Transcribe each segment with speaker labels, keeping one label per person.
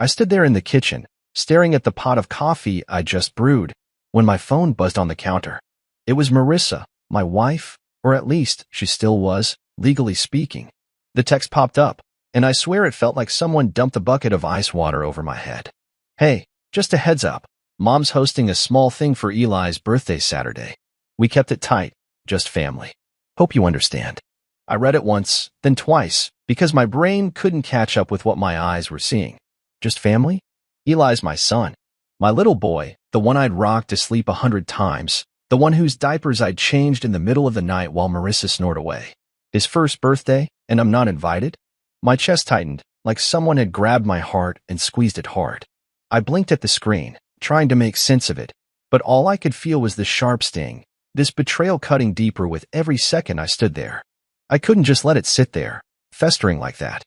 Speaker 1: I stood there in the kitchen, staring at the pot of coffee I just brewed, when my phone buzzed on the counter. It was Marissa, my wife, or at least she still was, legally speaking. The text popped up, and I swear it felt like someone dumped a bucket of ice water over my head. Hey, just a heads up. Mom's hosting a small thing for Eli's birthday Saturday. We kept it tight, just family. Hope you understand. I read it once, then twice, because my brain couldn't catch up with what my eyes were seeing. Just family? Eli's my son. My little boy, the one I'd rocked to sleep 100 times, the one whose diapers I'd changed in the middle of the night while Marissa snored away. His first birthday, and I'm not invited? My chest tightened, like someone had grabbed my heart and squeezed it hard. I blinked at the screen, trying to make sense of it, but all I could feel was this sharp sting, this betrayal cutting deeper with every second I stood there. I couldn't just let it sit there, festering like that.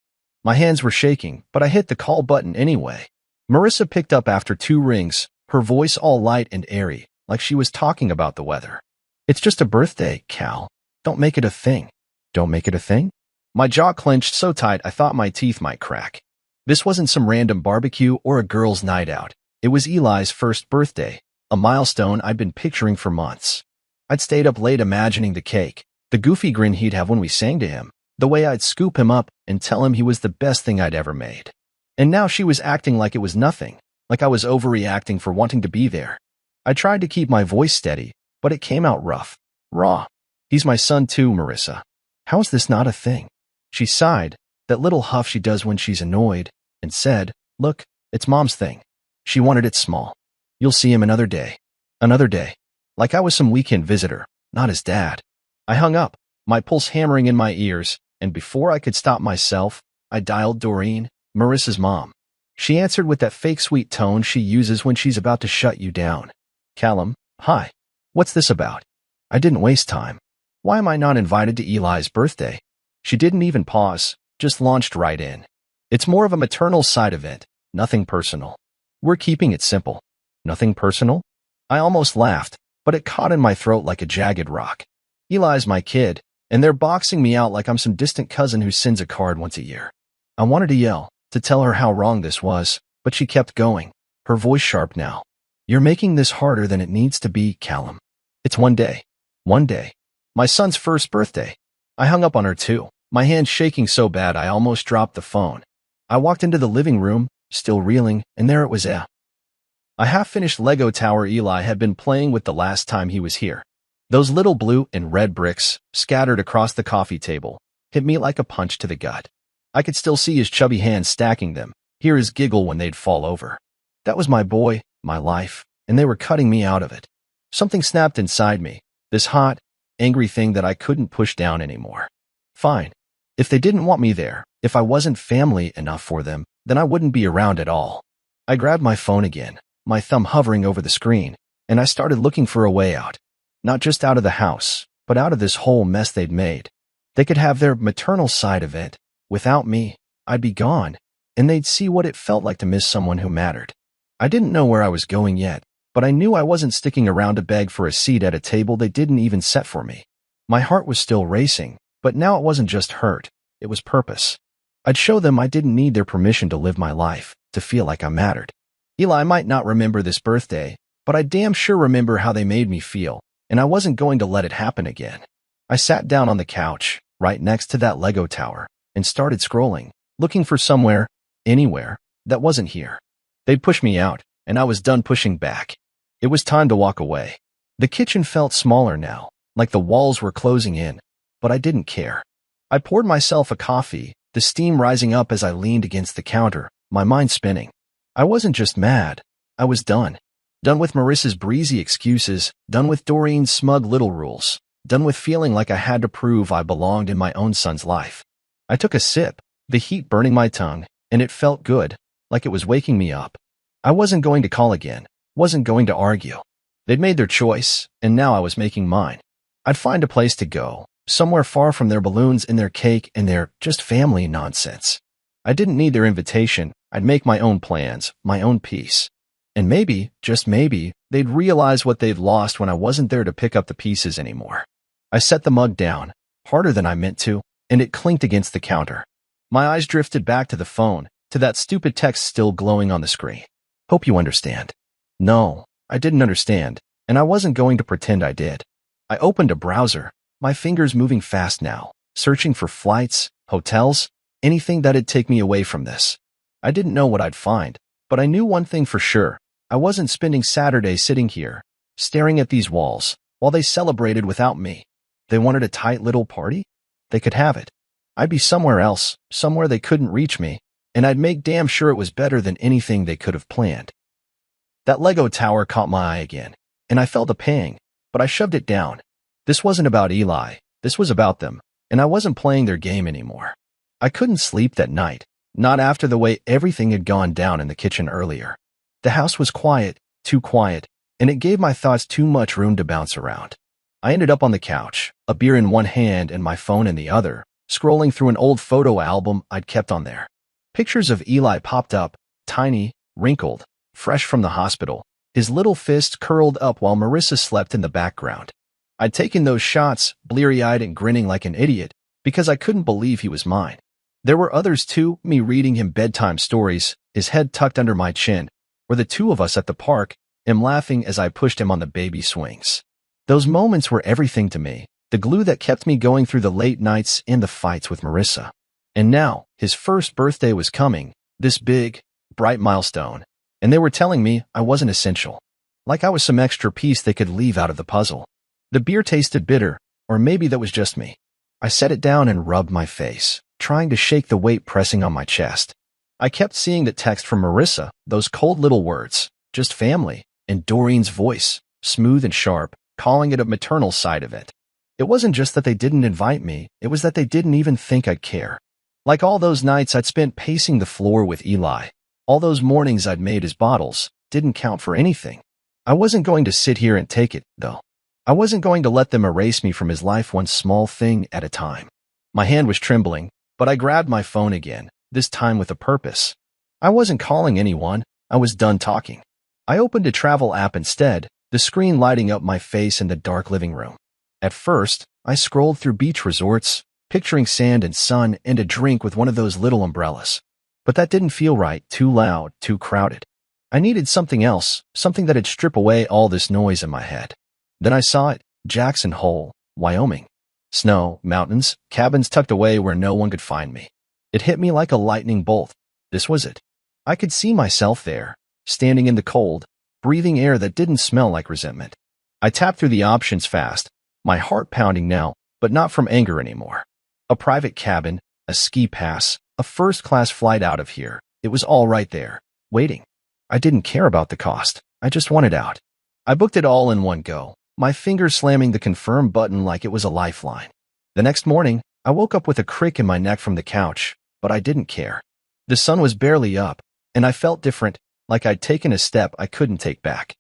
Speaker 1: My hands were shaking, but I hit the call button anyway. Marissa picked up after 2 rings, her voice all light and airy, like she was talking about the weather. It's just a birthday, Cal. Don't make it a thing. Don't make it a thing? My jaw clenched so tight I thought my teeth might crack. This wasn't some random barbecue or a girl's night out. It was Eli's first birthday, a milestone I'd been picturing for months. I'd stayed up late imagining the cake, the goofy grin he'd have when we sang to him, the way I'd scoop him up and tell him he was the best thing I'd ever made. And now she was acting like it was nothing, like I was overreacting for wanting to be there. I tried to keep my voice steady, but it came out rough, raw. He's my son too, Marissa. How is this not a thing? She sighed, that little huff she does when she's annoyed, and said, look, it's Mom's thing. She wanted it small. You'll see him another day. Another day. Like I was some weekend visitor, not his dad. I hung up, my pulse hammering in my ears, and before I could stop myself, I dialed Doreen, Marissa's mom. She answered with that fake sweet tone she uses when she's about to shut you down. Callum, hi. What's this about? I didn't waste time. Why am I not invited to Eli's birthday? She didn't even pause, just launched right in. It's more of a maternal side event, nothing personal. We're keeping it simple. Nothing personal? I almost laughed, but it caught in my throat like a jagged rock. Eli's my kid, and they're boxing me out like I'm some distant cousin who sends a card once a year. I wanted to yell, to tell her how wrong this was, but she kept going, her voice sharp now. You're making this harder than it needs to be, Callum. It's one day. One day. My son's first birthday. I hung up on her too, my hand shaking so bad I almost dropped the phone. I walked into the living room, still reeling, and there it was, a half-finished Lego tower Eli had been playing with the last time he was here. Those little blue and red bricks, scattered across the coffee table, hit me like a punch to the gut. I could still see his chubby hands stacking them, hear his giggle when they'd fall over. That was my boy, my life, and they were cutting me out of it. Something snapped inside me, this hot, angry thing that I couldn't push down anymore. Fine. If they didn't want me there, if I wasn't family enough for them, then I wouldn't be around at all. I grabbed my phone again, my thumb hovering over the screen, and I started looking for a way out. Not just out of the house, but out of this whole mess they'd made. They could have their maternal side of it. Without me, I'd be gone, and they'd see what it felt like to miss someone who mattered. I didn't know where I was going yet, but I knew I wasn't sticking around to beg for a seat at a table they didn't even set for me. My heart was still racing, but now it wasn't just hurt, it was purpose. I'd show them I didn't need their permission to live my life, to feel like I mattered. Eli might not remember this birthday, but I damn sure remember how they made me feel, and I wasn't going to let it happen again. I sat down on the couch, right next to that Lego tower, and started scrolling, looking for somewhere, anywhere, that wasn't here. They'd pushed me out, and I was done pushing back. It was time to walk away. The kitchen felt smaller now, like the walls were closing in, but I didn't care. I poured myself a coffee, the steam rising up as I leaned against the counter, my mind spinning. I wasn't just mad, I was done. Done with Marissa's breezy excuses, done with Doreen's smug little rules, done with feeling like I had to prove I belonged in my own son's life. I took a sip, the heat burning my tongue, and it felt good, like it was waking me up. I wasn't going to call again, wasn't going to argue. They'd made their choice, and now I was making mine. I'd find a place to go, somewhere far from their balloons and their cake and their just family nonsense. I didn't need their invitation, I'd make my own plans, my own peace. And maybe, just maybe, they'd realize what they'd lost when I wasn't there to pick up the pieces anymore. I set the mug down, harder than I meant to, and it clinked against the counter. My eyes drifted back to the phone, to that stupid text still glowing on the screen. Hope you understand. No, I didn't understand, and I wasn't going to pretend I did. I opened a browser, my fingers moving fast now, searching for flights, hotels, anything that'd take me away from this. I didn't know what I'd find, but I knew one thing for sure. I wasn't spending Saturday sitting here, staring at these walls, while they celebrated without me. They wanted a tight little party? They could have it. I'd be somewhere else, somewhere they couldn't reach me, and I'd make damn sure it was better than anything they could have planned. That Lego tower caught my eye again, and I felt a pang, but I shoved it down. This wasn't about Eli, this was about them, and I wasn't playing their game anymore. I couldn't sleep that night, not after the way everything had gone down in the kitchen earlier. The house was quiet, too quiet, and it gave my thoughts too much room to bounce around. I ended up on the couch, a beer in one hand and my phone in the other, scrolling through an old photo album I'd kept on there. Pictures of Eli popped up, tiny, wrinkled, fresh from the hospital, his little fist curled up while Marissa slept in the background. I'd taken those shots, bleary-eyed and grinning like an idiot, because I couldn't believe he was mine. There were others too, me reading him bedtime stories, his head tucked under my chin, or the two of us at the park, him laughing as I pushed him on the baby swings. Those moments were everything to me, the glue that kept me going through the late nights and the fights with Marissa. And now, his first birthday was coming, this big, bright milestone, and they were telling me I wasn't essential. Like I was some extra piece they could leave out of the puzzle. The beer tasted bitter, or maybe that was just me. I set it down and rubbed my face, trying to shake the weight pressing on my chest. I kept seeing the text from Marissa, those cold little words, just family, and Doreen's voice, smooth and sharp, calling it a maternal side of it. It wasn't just that they didn't invite me, it was that they didn't even think I'd care. Like all those nights I'd spent pacing the floor with Eli, all those mornings I'd made his bottles, didn't count for anything. I wasn't going to sit here and take it, though. I wasn't going to let them erase me from his life one small thing at a time. My hand was trembling, but I grabbed my phone again, this time with a purpose. I wasn't calling anyone, I was done talking. I opened a travel app instead, the screen lighting up my face in the dark living room. At first, I scrolled through beach resorts, picturing sand and sun and a drink with one of those little umbrellas. But that didn't feel right, too loud, too crowded. I needed something else, something that'd strip away all this noise in my head. Then I saw it, Jackson Hole, Wyoming. Snow, mountains, cabins tucked away where no one could find me. It hit me like a lightning bolt. This was it. I could see myself there, standing in the cold, breathing air that didn't smell like resentment. I tapped through the options fast, my heart pounding now, but not from anger anymore. A private cabin, a ski pass, a first-class flight out of here. It was all right there, waiting. I didn't care about the cost. I just wanted out. I booked it all in one go, my fingers slamming the confirm button like it was a lifeline. The next morning, I woke up with a crick in my neck from the couch, but I didn't care. The sun was barely up, and I felt different, like I'd taken a step I couldn't take back.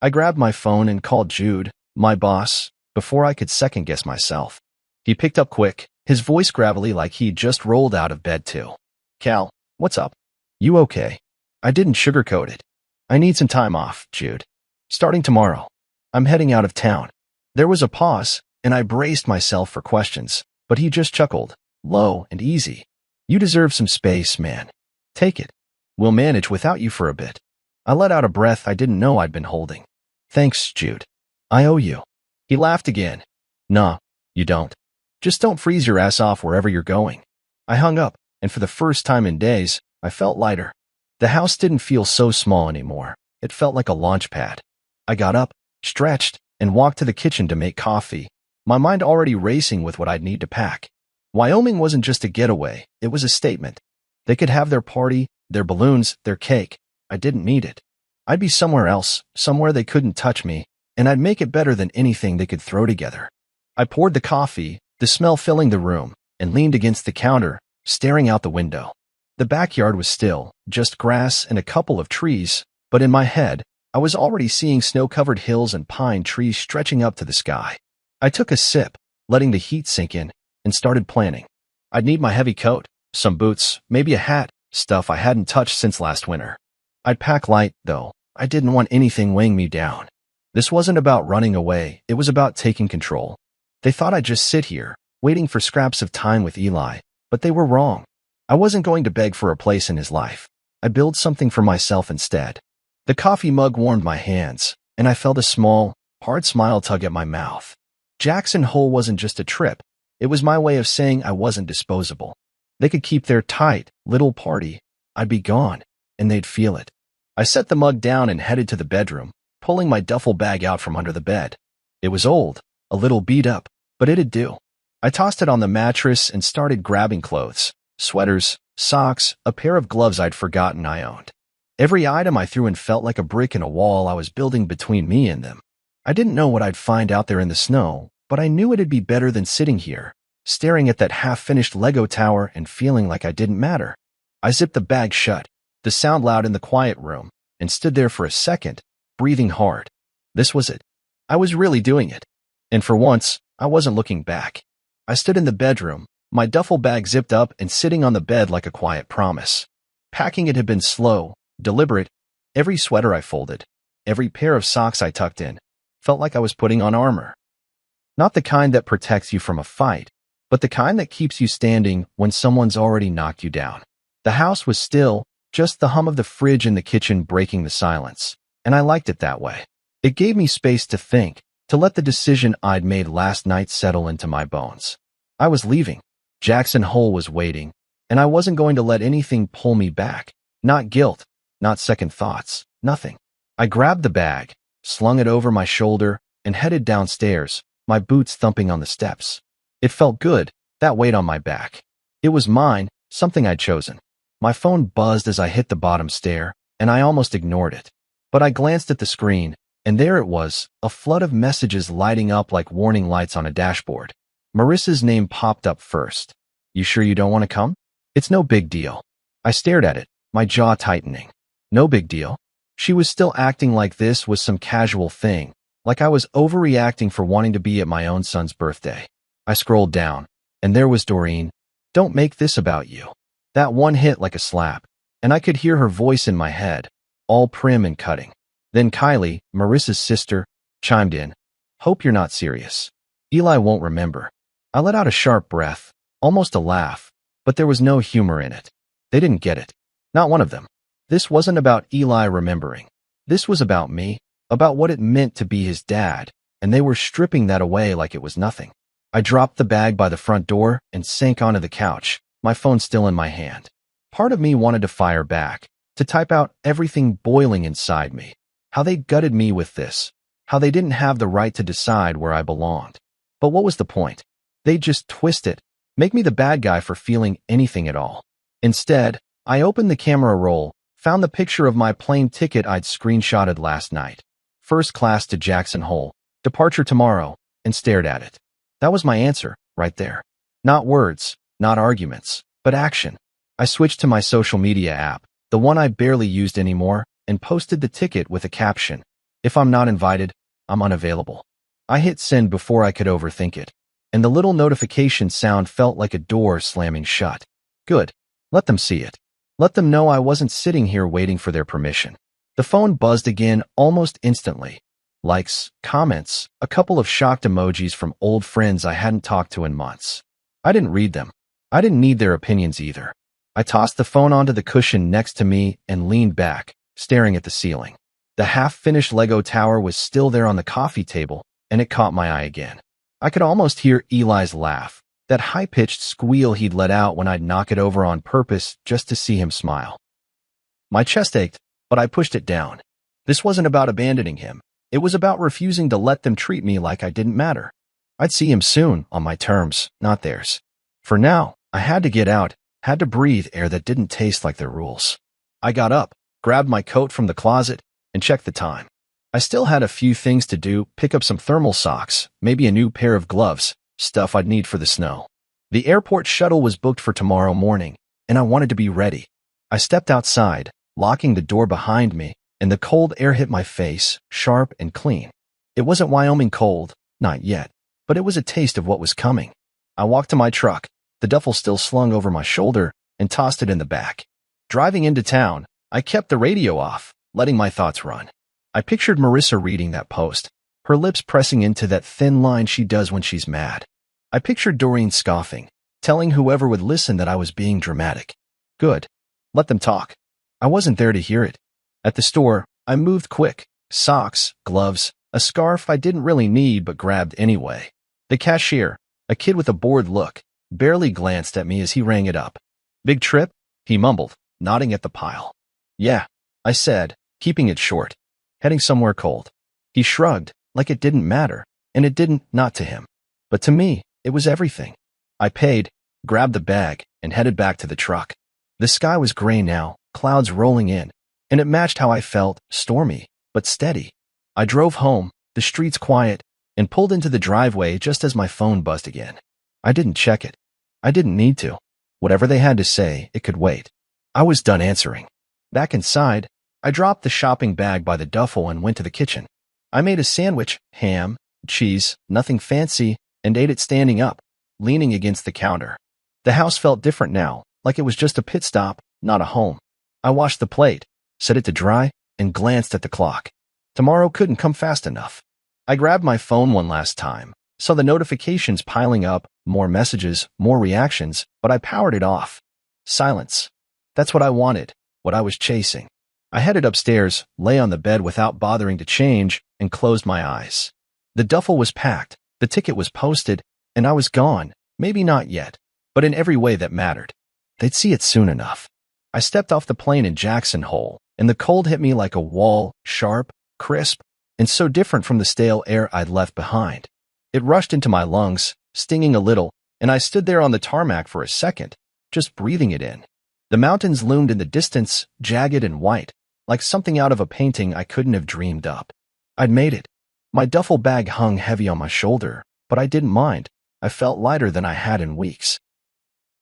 Speaker 1: I grabbed my phone and called Jude, my boss, before I could second-guess myself. He picked up quick, his voice gravelly like he'd just rolled out of bed too. "Cal, what's up? You okay?" I didn't sugarcoat it. "I need some time off, Jude. Starting tomorrow. I'm heading out of town." There was a pause, and I braced myself for questions, but he just chuckled, low and easy. "You deserve some space, man. Take it. We'll manage without you for a bit." I let out a breath I didn't know I'd been holding. "Thanks, Jude. I owe you." He laughed again. "Nah, you don't. Just don't freeze your ass off wherever you're going." I hung up, and for the first time in days, I felt lighter. The house didn't feel so small anymore. It felt like a launch pad. I got up, stretched, and walked to the kitchen to make coffee, my mind already racing with what I'd need to pack. Wyoming wasn't just a getaway, it was a statement. They could have their party, their balloons, their cake. I didn't need it. I'd be somewhere else, somewhere they couldn't touch me, and I'd make it better than anything they could throw together. I poured the coffee, the smell filling the room, and leaned against the counter, staring out the window. The backyard was still, just grass and a couple of trees, but in my head, I was already seeing snow-covered hills and pine trees stretching up to the sky. I took a sip, letting the heat sink in, and started planning. I'd need my heavy coat, some boots, maybe a hat, stuff I hadn't touched since last winter. I'd pack light, though. I didn't want anything weighing me down. This wasn't about running away, it was about taking control. They thought I'd just sit here, waiting for scraps of time with Eli, but they were wrong. I wasn't going to beg for a place in his life. I'd build something for myself instead. The coffee mug warmed my hands, and I felt a small, hard smile tug at my mouth. Jackson Hole wasn't just a trip. It was my way of saying I wasn't disposable. They could keep their tight, little party. I'd be gone, and they'd feel it. I set the mug down and headed to the bedroom, pulling my duffel bag out from under the bed. It was old, a little beat up, but it'd do. I tossed it on the mattress and started grabbing clothes, sweaters, socks, a pair of gloves I'd forgotten I owned. Every item I threw in felt like a brick in a wall I was building between me and them. I didn't know what I'd find out there in the snow, but I knew it'd be better than sitting here, staring at that half-finished Lego tower and feeling like I didn't matter. I zipped the bag shut, the sound loud in the quiet room, and stood there for a second, breathing hard. This was it. I was really doing it. And for once, I wasn't looking back. I stood in the bedroom, my duffel bag zipped up and sitting on the bed like a quiet promise. Packing it had been slow, deliberate. Every sweater I folded, every pair of socks I tucked in, felt like I was putting on armor. Not the kind that protects you from a fight, but the kind that keeps you standing when someone's already knocked you down. The house was still, just the hum of the fridge in the kitchen breaking the silence, and I liked it that way. It gave me space to think, to let the decision I'd made last night settle into my bones. I was leaving. Jackson Hole was waiting, and I wasn't going to let anything pull me back. Not guilt, not second thoughts, nothing. I grabbed the bag, slung it over my shoulder, and headed downstairs, my boots thumping on the steps. It felt good, that weight on my back. It was mine, something I'd chosen. My phone buzzed as I hit the bottom stair, and I almost ignored it. But I glanced at the screen, and there it was, a flood of messages lighting up like warning lights on a dashboard. Marissa's name popped up first. You sure you don't want to come? It's no big deal. I stared at it, my jaw tightening. No big deal. She was still acting like this was some casual thing, like I was overreacting for wanting to be at my own son's birthday. I scrolled down, and there was Doreen. Don't make this about you. That one hit like a slap, and I could hear her voice in my head, all prim and cutting. Then Kylie, Marissa's sister, chimed in. Hope you're not serious. Eli won't remember. I let out a sharp breath, almost a laugh, but there was no humor in it. They didn't get it. Not one of them. This wasn't about Eli remembering. This was about me, about what it meant to be his dad, and they were stripping that away like it was nothing. I dropped the bag by the front door and sank onto the couch, my phone still in my hand. Part of me wanted to fire back, to type out everything boiling inside me. How they gutted me with this. How they didn't have the right to decide where I belonged. But what was the point? They'd just twist it, make me the bad guy for feeling anything at all. Instead, I opened the camera roll, found the picture of my plane ticket I'd screenshotted last night. First class to Jackson Hole, departure tomorrow, and stared at it. That was my answer, right there. Not words, not arguments, but action. I switched to my social media app, the one I barely used anymore, and posted the ticket with a caption. If I'm not invited, I'm unavailable. I hit send before I could overthink it, and the little notification sound felt like a door slamming shut. Good. Let them see it. Let them know I wasn't sitting here waiting for their permission. The phone buzzed again almost instantly. Likes, comments, a couple of shocked emojis from old friends I hadn't talked to in months. I didn't read them. I didn't need their opinions either. I tossed the phone onto the cushion next to me and leaned back, staring at the ceiling. The half-finished Lego tower was still there on the coffee table, and it caught my eye again. I could almost hear Eli's laugh, that high-pitched squeal he'd let out when I'd knock it over on purpose just to see him smile. My chest ached, but I pushed it down. This wasn't about abandoning him. It was about refusing to let them treat me like I didn't matter. I'd see him soon, on my terms, not theirs. For now, I had to get out, had to breathe air that didn't taste like their rules. I got up, grabbed my coat from the closet, and checked the time. I still had a few things to do, pick up some thermal socks, maybe a new pair of gloves, stuff I'd need for the snow. The airport shuttle was booked for tomorrow morning, and I wanted to be ready. I stepped outside, locking the door behind me, and the cold air hit my face, sharp and clean. It wasn't Wyoming cold, not yet, but it was a taste of what was coming. I walked to my truck, the duffel still slung over my shoulder, and tossed it in the back. Driving into town, I kept the radio off, letting my thoughts run. I pictured Marissa reading that post, her lips pressing into that thin line she does when she's mad. I pictured Doreen scoffing, telling whoever would listen that I was being dramatic. Good. Let them talk. I wasn't there to hear it. At the store, I moved quick. Socks, gloves, a scarf I didn't really need but grabbed anyway. The cashier, a kid with a bored look, barely glanced at me as he rang it up. Big trip? He mumbled, nodding at the pile. Yeah, I said, keeping it short. Heading somewhere cold. He shrugged, like it didn't matter, and it didn't, not to him. But to me, it was everything. I paid, grabbed the bag, and headed back to the truck. The sky was gray now, clouds rolling in, and it matched how I felt, stormy, but steady. I drove home, the streets quiet, and pulled into the driveway just as my phone buzzed again. I didn't check it. I didn't need to. Whatever they had to say, it could wait. I was done answering. Back inside, I dropped the shopping bag by the duffel and went to the kitchen. I made a sandwich, ham, cheese, nothing fancy, and ate it standing up, leaning against the counter. The house felt different now, like it was just a pit stop, not a home. I washed the plate, set it to dry, and glanced at the clock. Tomorrow couldn't come fast enough. I grabbed my phone one last time, saw the notifications piling up, more messages, more reactions, but I powered it off. Silence. That's what I wanted, what I was chasing. I headed upstairs, lay on the bed without bothering to change, and closed my eyes. The duffel was packed, the ticket was posted, and I was gone, maybe not yet, but in every way that mattered. They'd see it soon enough. I stepped off the plane in Jackson Hole, and the cold hit me like a wall, sharp, crisp, and so different from the stale air I'd left behind. It rushed into my lungs, stinging a little, and I stood there on the tarmac for a second, just breathing it in. The mountains loomed in the distance, jagged and white, like something out of a painting I couldn't have dreamed up. I'd made it. My duffel bag hung heavy on my shoulder, but I didn't mind. I felt lighter than I had in weeks.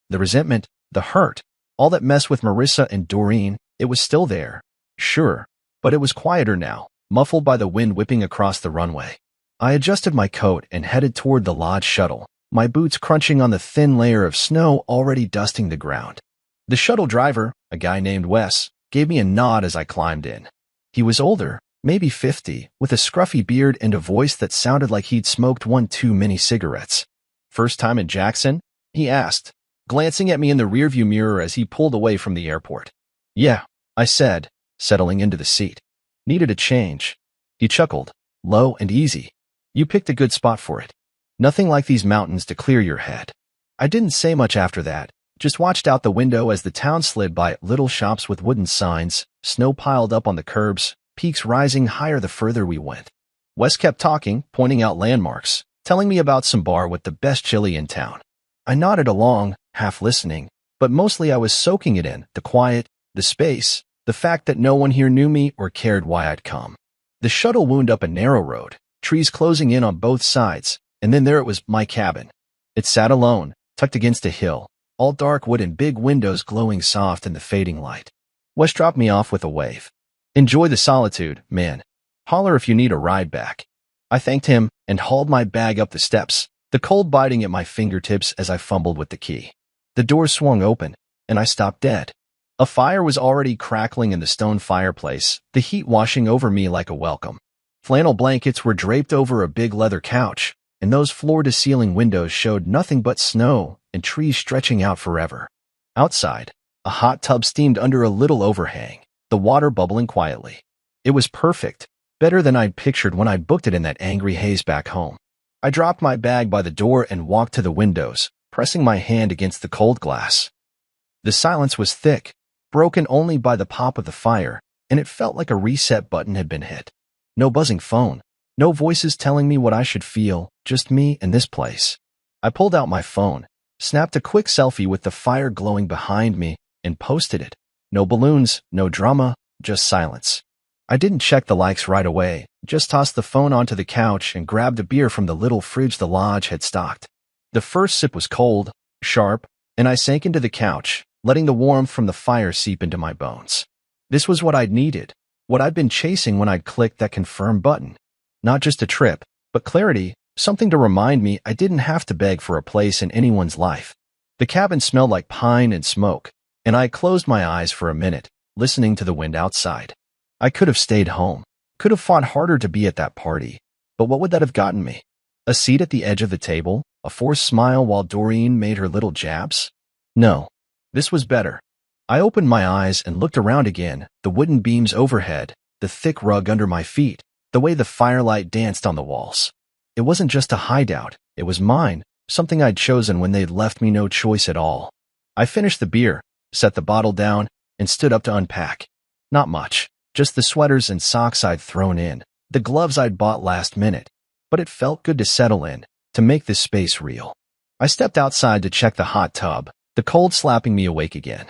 Speaker 1: The resentment, the hurt, all that mess with Marissa and Doreen, it was still there. Sure, but it was quieter now, muffled by the wind whipping across the runway. I adjusted my coat and headed toward the lodge shuttle, my boots crunching on the thin layer of snow already dusting the ground. The shuttle driver, a guy named Wes, gave me a nod as I climbed in. He was older, maybe 50, with a scruffy beard and a voice that sounded like he'd smoked one too many cigarettes. First time in Jackson? He asked, glancing at me in the rearview mirror as he pulled away from the airport. Yeah, I said, settling into the seat. Needed a change. He chuckled, low and easy. You picked a good spot for it. Nothing like these mountains to clear your head. I didn't say much after that, just watched out the window as the town slid by little shops with wooden signs, snow piled up on the curbs, peaks rising higher the further we went. Wes kept talking, pointing out landmarks, telling me about some bar with the best chili in town. I nodded along, half listening, but mostly I was soaking it in, the quiet, the space, the fact that no one here knew me or cared why I'd come. The shuttle wound up a narrow road, trees closing in on both sides, and then there it was, my cabin. It sat alone, tucked against a hill, all dark wood and big windows glowing soft in the fading light. Wes dropped me off with a wave. Enjoy the solitude, man. Holler if you need a ride back. I thanked him and hauled my bag up the steps, the cold biting at my fingertips as I fumbled with the key. The door swung open, and I stopped dead. A fire was already crackling in the stone fireplace, the heat washing over me like a welcome. Flannel blankets were draped over a big leather couch, and those floor-to-ceiling windows showed nothing but snow and trees stretching out forever. Outside, a hot tub steamed under a little overhang, the water bubbling quietly. It was perfect, better than I'd pictured when I'd booked it in that angry haze back home. I dropped my bag by the door and walked to the windows, pressing my hand against the cold glass. The silence was thick, broken only by the pop of the fire, and it felt like a reset button had been hit. No buzzing phone, no voices telling me what I should feel, just me and this place. I pulled out my phone, snapped a quick selfie with the fire glowing behind me, and posted it. No balloons, no drama, just silence. I didn't check the likes right away, just tossed the phone onto the couch and grabbed a beer from the little fridge the lodge had stocked. The first sip was cold, sharp, and I sank into the couch, letting the warmth from the fire seep into my bones. This was what I'd needed, what I'd been chasing when I'd clicked that confirm button. Not just a trip, but clarity, something to remind me I didn't have to beg for a place in anyone's life. The cabin smelled like pine and smoke, and I closed my eyes for a minute, listening to the wind outside. I could have stayed home, could have fought harder to be at that party, but what would that have gotten me? A seat at the edge of the table, a forced smile while Doreen made her little jabs? No, this was better. I opened my eyes and looked around again, the wooden beams overhead, the thick rug under my feet, the way the firelight danced on the walls. It wasn't just a hideout, it was mine, something I'd chosen when they'd left me no choice at all. I finished the beer, set the bottle down, and stood up to unpack. Not much, just the sweaters and socks I'd thrown in, the gloves I'd bought last minute. But it felt good to settle in, to make this space real. I stepped outside to check the hot tub, the cold slapping me awake again.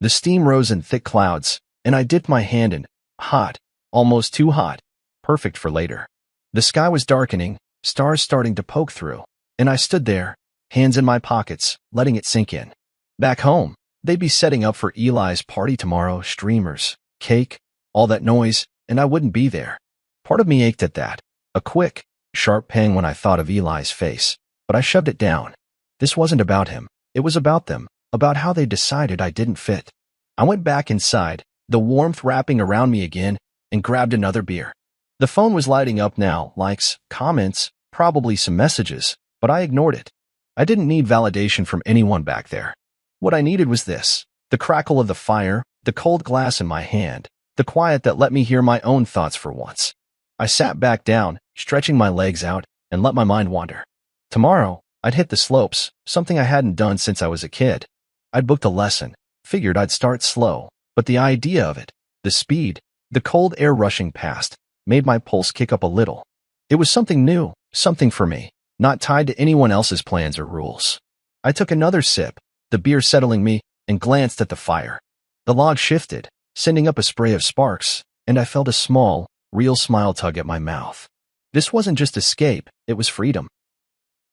Speaker 1: The steam rose in thick clouds, and I dipped my hand in. Hot, almost too hot, perfect for later. The sky was darkening, stars starting to poke through, and I stood there, hands in my pockets, letting it sink in. Back home, they'd be setting up for Eli's party tomorrow, streamers, cake, all that noise, and I wouldn't be there. Part of me ached at that, a quick, sharp pang when I thought of Eli's face, but I shoved it down. This wasn't about him, it was about them, about how they decided I didn't fit. I went back inside, the warmth wrapping around me again, and grabbed another beer. The phone was lighting up now, likes, comments, probably some messages, but I ignored it. I didn't need validation from anyone back there. What I needed was this, the crackle of the fire, the cold glass in my hand, the quiet that let me hear my own thoughts for once. I sat back down, stretching my legs out, and let my mind wander. Tomorrow, I'd hit the slopes, something I hadn't done since I was a kid. I'd booked a lesson, figured I'd start slow, but the idea of it, the speed, the cold air rushing past, made my pulse kick up a little. It was something new, something for me, not tied to anyone else's plans or rules. I took another sip, the beer settling me, and glanced at the fire. The log shifted, sending up a spray of sparks, and I felt a small, real smile tug at my mouth. This wasn't just escape, it was freedom.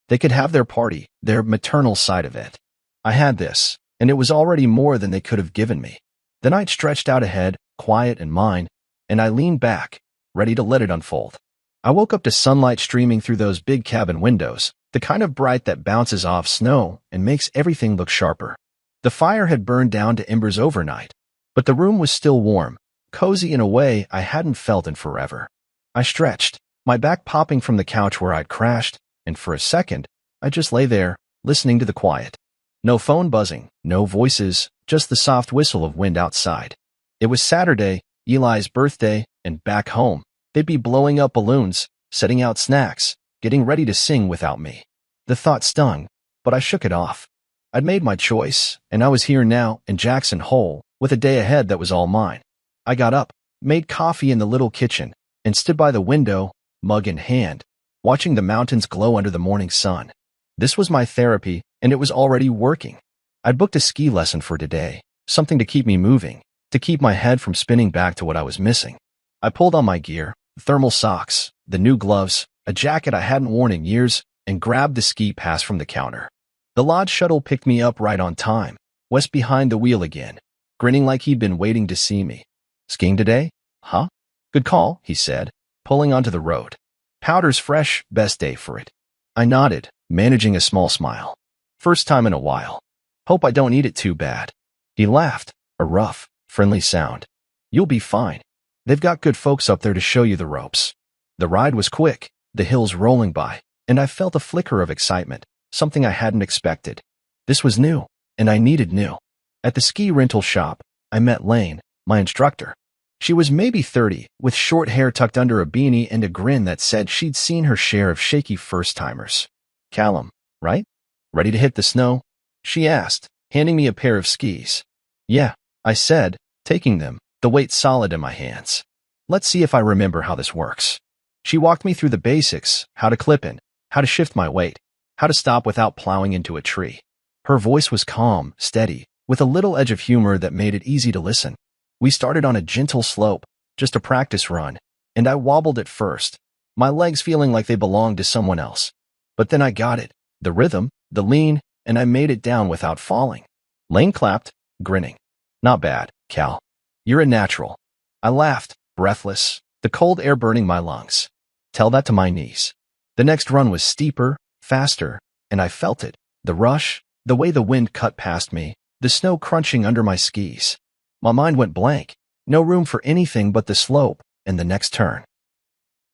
Speaker 1: They could have their party, their maternal side of it. I had this, and it was already more than they could have given me. The night stretched out ahead, quiet and mine, and I leaned back, ready to let it unfold. I woke up to sunlight streaming through those big cabin windows, the kind of bright that bounces off snow and makes everything look sharper. The fire had burned down to embers overnight, but the room was still warm, cozy in a way I hadn't felt in forever. I stretched, my back popping from the couch where I'd crashed, and for a second, I just lay there, listening to the quiet. No phone buzzing, no voices, just the soft whistle of wind outside. It was Saturday, Eli's birthday, and back home, they'd be blowing up balloons, setting out snacks, getting ready to sing without me. The thought stung, but I shook it off. I'd made my choice, and I was here now in Jackson Hole, with a day ahead that was all mine. I got up, made coffee in the little kitchen, and stood by the window, mug in hand, watching the mountains glow under the morning sun. This was my therapy, and it was already working. I'd booked a ski lesson for today, something to keep me moving, to keep my head from spinning back to what I was missing. I pulled on my gear, thermal socks, the new gloves, a jacket I hadn't worn in years, and grabbed the ski pass from the counter. The lodge shuttle picked me up right on time, Wes behind the wheel again, grinning like he'd been waiting to see me. Skiing today? Huh? Good call, he said, pulling onto the road. Powder's fresh, best day for it. I nodded, managing a small smile. First time in a while. Hope I don't need it too bad. He laughed, a rough, friendly sound. You'll be fine. They've got good folks up there to show you the ropes. The ride was quick, the hills rolling by, and I felt a flicker of excitement, something I hadn't expected. This was new, and I needed new. At the ski rental shop, I met Lane, my instructor. She was maybe 30, with short hair tucked under a beanie and a grin that said she'd seen her share of shaky first-timers. Callum, right? Ready to hit the snow? She asked, handing me a pair of skis. Yeah, I said, taking them, the weight solid in my hands. Let's see if I remember how this works. She walked me through the basics, how to clip in, how to shift my weight, how to stop without plowing into a tree. Her voice was calm, steady, with a little edge of humor that made it easy to listen. We started on a gentle slope, just a practice run, and I wobbled at first, my legs feeling like they belonged to someone else. But then I got it, the rhythm, the lean, and I made it down without falling. Lane clapped, grinning. Not bad, Cal. You're a natural. I laughed, breathless, the cold air burning my lungs. Tell that to my knees. The next run was steeper, faster, and I felt it, the rush, the way the wind cut past me, the snow crunching under my skis. My mind went blank, no room for anything but the slope and the next turn.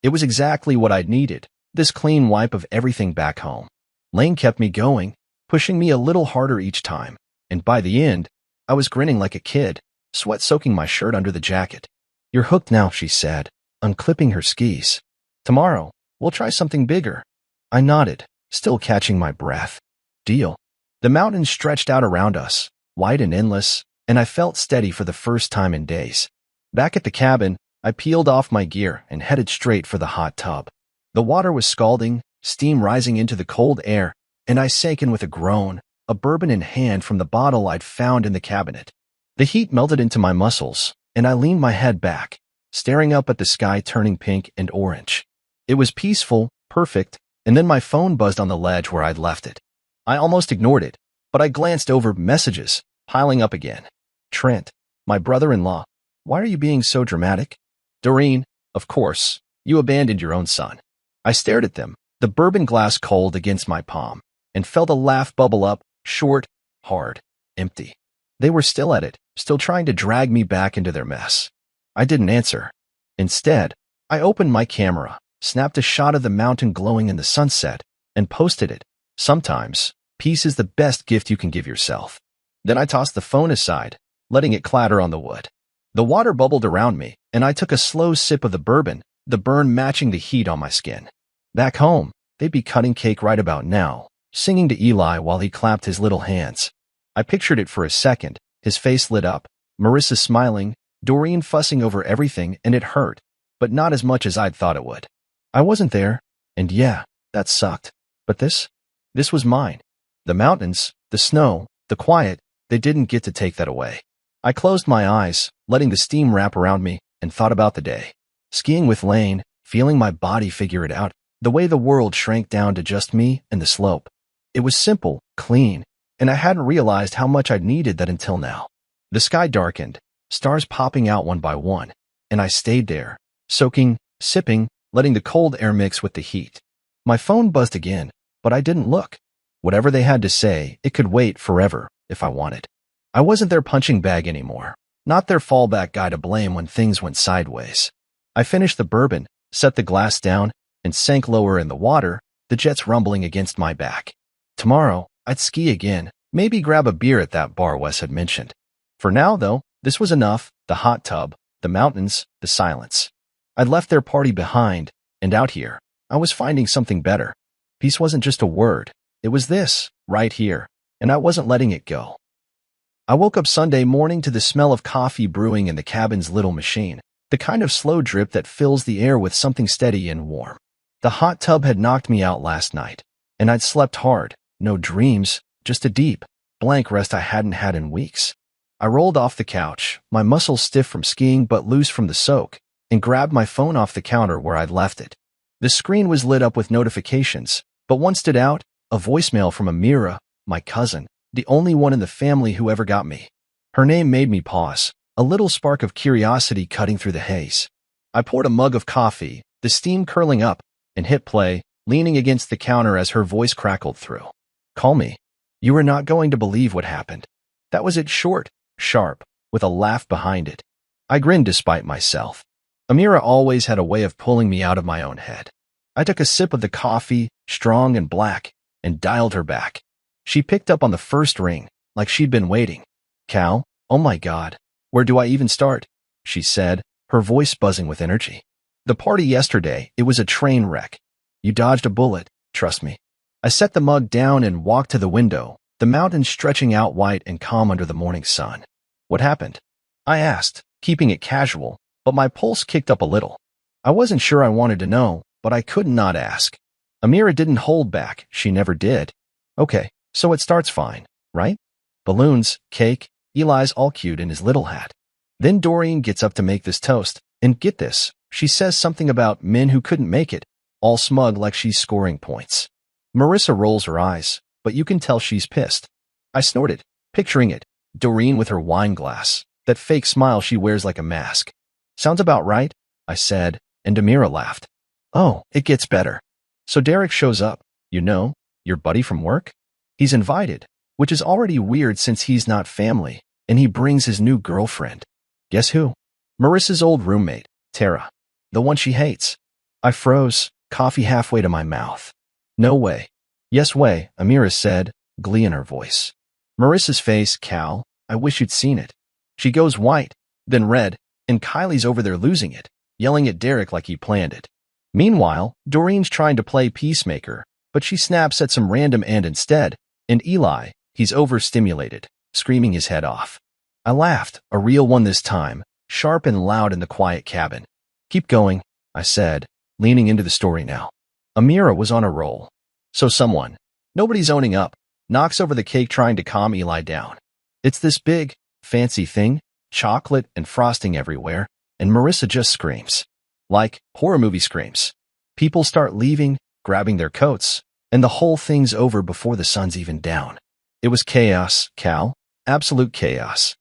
Speaker 1: It was exactly what I'd needed, this clean wipe of everything back home. Lane kept me going, pushing me a little harder each time, and by the end, I was grinning like a kid, sweat soaking my shirt under the jacket. "You're hooked now," she said, unclipping her skis. "Tomorrow, we'll try something bigger." I nodded, still catching my breath. "Deal." The mountains stretched out around us, wide and endless, and I felt steady for the first time in days. Back at the cabin, I peeled off my gear and headed straight for the hot tub. The water was scalding, steam rising into the cold air, and I sank in with a groan, a bourbon in hand from the bottle I'd found in the cabinet. The heat melted into my muscles, and I leaned my head back, staring up at the sky turning pink and orange. It was peaceful, perfect, and then my phone buzzed on the ledge where I'd left it. I almost ignored it, but I glanced over messages, piling up again. "Trent, my brother-in-law, why are you being so dramatic?" "Doreen, of course, you abandoned your own son." I stared at them, the bourbon glass cold against my palm, and felt a laugh bubble up, short, hard, empty. They were still at it, still trying to drag me back into their mess. I didn't answer. Instead, I opened my camera, snapped a shot of the mountain glowing in the sunset, and posted it. Sometimes, peace is the best gift you can give yourself. Then I tossed the phone aside, letting it clatter on the wood. The water bubbled around me, and I took a slow sip of the bourbon, the burn matching the heat on my skin. Back home, they'd be cutting cake right about now, singing to Eli while he clapped his little hands. I pictured it for a second, his face lit up, Marissa smiling, Doreen fussing over everything, and it hurt, but not as much as I'd thought it would. I wasn't there, and yeah, that sucked. But this was mine. The mountains, the snow, the quiet, they didn't get to take that away. I closed my eyes, letting the steam wrap around me, and thought about the day. Skiing with Lane, feeling my body figure it out, the way the world shrank down to just me and the slope. It was simple, clean, and I hadn't realized how much I'd needed that until now. The sky darkened, stars popping out one by one, and I stayed there, soaking, sipping, letting the cold air mix with the heat. My phone buzzed again, but I didn't look. Whatever they had to say, it could wait forever if I wanted. I wasn't their punching bag anymore, not their fallback guy to blame when things went sideways. I finished the bourbon, set the glass down, and sank lower in the water, the jets rumbling against my back. Tomorrow, I'd ski again, maybe grab a beer at that bar Wes had mentioned. For now, though, this was enough: the hot tub, the mountains, the silence. I'd left their party behind, and out here, I was finding something better. Peace wasn't just a word. It was this, right here, and I wasn't letting it go. I woke up Sunday morning to the smell of coffee brewing in the cabin's little machine, the kind of slow drip that fills the air with something steady and warm. The hot tub had knocked me out last night, and I'd slept hard, no dreams, just a deep, blank rest I hadn't had in weeks. I rolled off the couch, my muscles stiff from skiing but loose from the soak, and grabbed my phone off the counter where I'd left it. The screen was lit up with notifications, but one stood out, a voicemail from Amira, my cousin, the only one in the family who ever got me. Her name made me pause, a little spark of curiosity cutting through the haze. I poured a mug of coffee, the steam curling up, and hit play, leaning against the counter as her voice crackled through. "Call me. You are not going to believe what happened." That was it, short, sharp, with a laugh behind it. I grinned despite myself. Amira always had a way of pulling me out of my own head. I took a sip of the coffee, strong and black, and dialed her back. She picked up on the first ring, like she'd been waiting. "Cal, oh my God, where do I even start?" she said, her voice buzzing with energy. "The party yesterday, it was a train wreck. You dodged a bullet, trust me." I set the mug down and walked to the window, the mountains stretching out white and calm under the morning sun. "What happened?" I asked, keeping it casual, but my pulse kicked up a little. I wasn't sure I wanted to know, but I could not ask. Amira didn't hold back, she never did. "Okay, so it starts fine, right? Balloons, cake, Eli's all cute in his little hat. Then Doreen gets up to make this toast, and get this, she says something about men who couldn't make it, all smug like she's scoring points. Marissa rolls her eyes, but you can tell she's pissed." I snorted, picturing it, Doreen with her wine glass, that fake smile she wears like a mask. "Sounds about right," I said, and Amira laughed. "Oh, it gets better. So Derek shows up, you know, your buddy from work? He's invited, which is already weird since he's not family, and he brings his new girlfriend. Guess who? Marissa's old roommate, Tara. The one she hates." I froze, coffee halfway to my mouth. "No way." "Yes way," Amira said, glee in her voice. "Marissa's face, Cal, I wish you'd seen it. She goes white, then red, and Kylie's over there losing it, yelling at Derek like he planned it. Meanwhile, Doreen's trying to play peacemaker, but she snaps at some random and instead, and Eli, he's overstimulated, screaming his head off. I laughed, a real one this time, sharp and loud in the quiet cabin. Keep going, I said, leaning into the story now. Amira was on a roll. So someone, nobody's owning up, knocks over the cake trying to calm Eli down. It's this big, fancy thing, chocolate and frosting everywhere, and Marissa just screams. Like horror movie screams. People start leaving, grabbing their coats, and the whole thing's over before the sun's even down. It was chaos, Cal. Absolute chaos.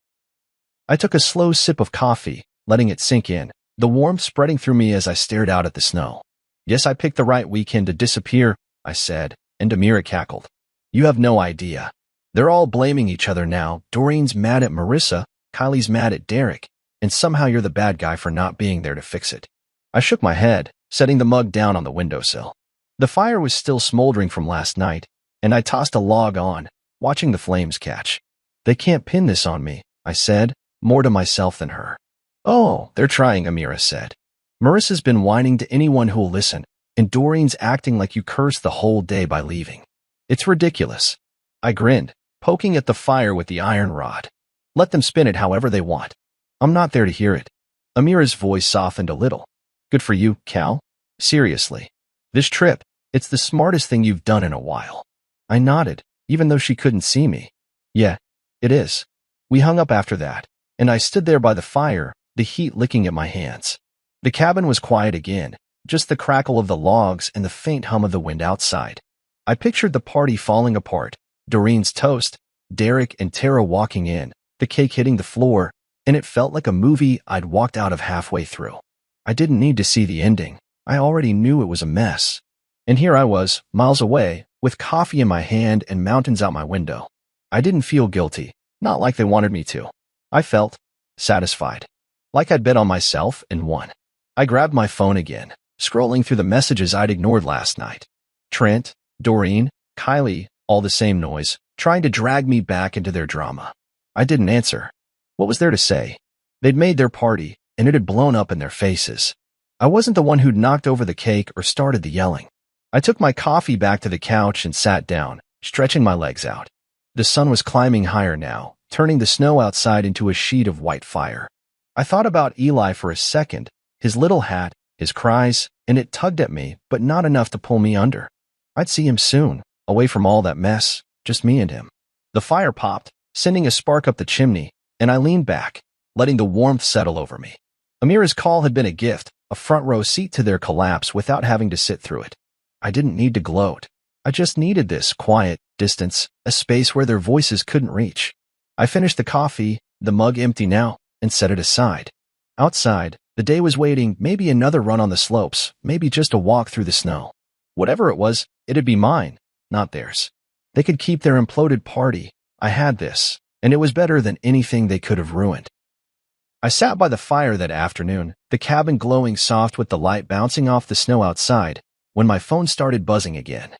Speaker 1: I took a slow sip of coffee, letting it sink in, the warmth spreading through me as I stared out at the snow. Yes, I picked the right weekend to disappear, I said, and Amira cackled. You have no idea. They're all blaming each other now. Doreen's mad at Marissa, Kylie's mad at Derek, and somehow you're the bad guy for not being there to fix it. I shook my head, setting the mug down on the windowsill. The fire was still smoldering from last night, and I tossed a log on, watching the flames catch. They can't pin this on me, I said, more to myself than her. Oh, they're trying, Amira said. Marissa's been whining to anyone who'll listen, and Doreen's acting like you cursed the whole day by leaving. It's ridiculous. I grinned, poking at the fire with the iron rod. Let them spin it however they want. I'm not there to hear it. Amira's voice softened a little. Good for you, Cal. Seriously. This trip, it's the smartest thing you've done in a while. I nodded, even though she couldn't see me. Yeah, it is. We hung up after that, and I stood there by the fire, the heat licking at my hands. The cabin was quiet again, just the crackle of the logs and the faint hum of the wind outside. I pictured the party falling apart, Doreen's toast, Derek and Tara walking in, the cake hitting the floor, and it felt like a movie I'd walked out of halfway through. I didn't need to see the ending. I already knew it was a mess. And here I was, miles away, with coffee in my hand and mountains out my window. I didn't feel guilty, not like they wanted me to. I felt satisfied, like I'd bet on myself and won. I grabbed my phone again, scrolling through the messages I'd ignored last night. Trent, Doreen, Kylie, all the same noise, trying to drag me back into their drama. I didn't answer. What was there to say? They'd made their party, and it had blown up in their faces. I wasn't the one who'd knocked over the cake or started the yelling. I took my coffee back to the couch and sat down, stretching my legs out. The sun was climbing higher now, turning the snow outside into a sheet of white fire. I thought about Eli for a second, his little hat, his cries, and it tugged at me, but not enough to pull me under. I'd see him soon, away from all that mess, just me and him. The fire popped, sending a spark up the chimney, and I leaned back, letting the warmth settle over me. Amira's call had been a gift, a front-row seat to their collapse without having to sit through it. I didn't need to gloat. I just needed this quiet distance, a space where their voices couldn't reach. I finished the coffee, the mug empty now, and set it aside. Outside, the day was waiting, maybe another run on the slopes, maybe just a walk through the snow. Whatever it was, it'd be mine, not theirs. They could keep their imploded party. I had this, and it was better than anything they could have ruined. I sat by the fire that afternoon, the cabin glowing soft with the light bouncing off the snow outside, when my phone started buzzing again.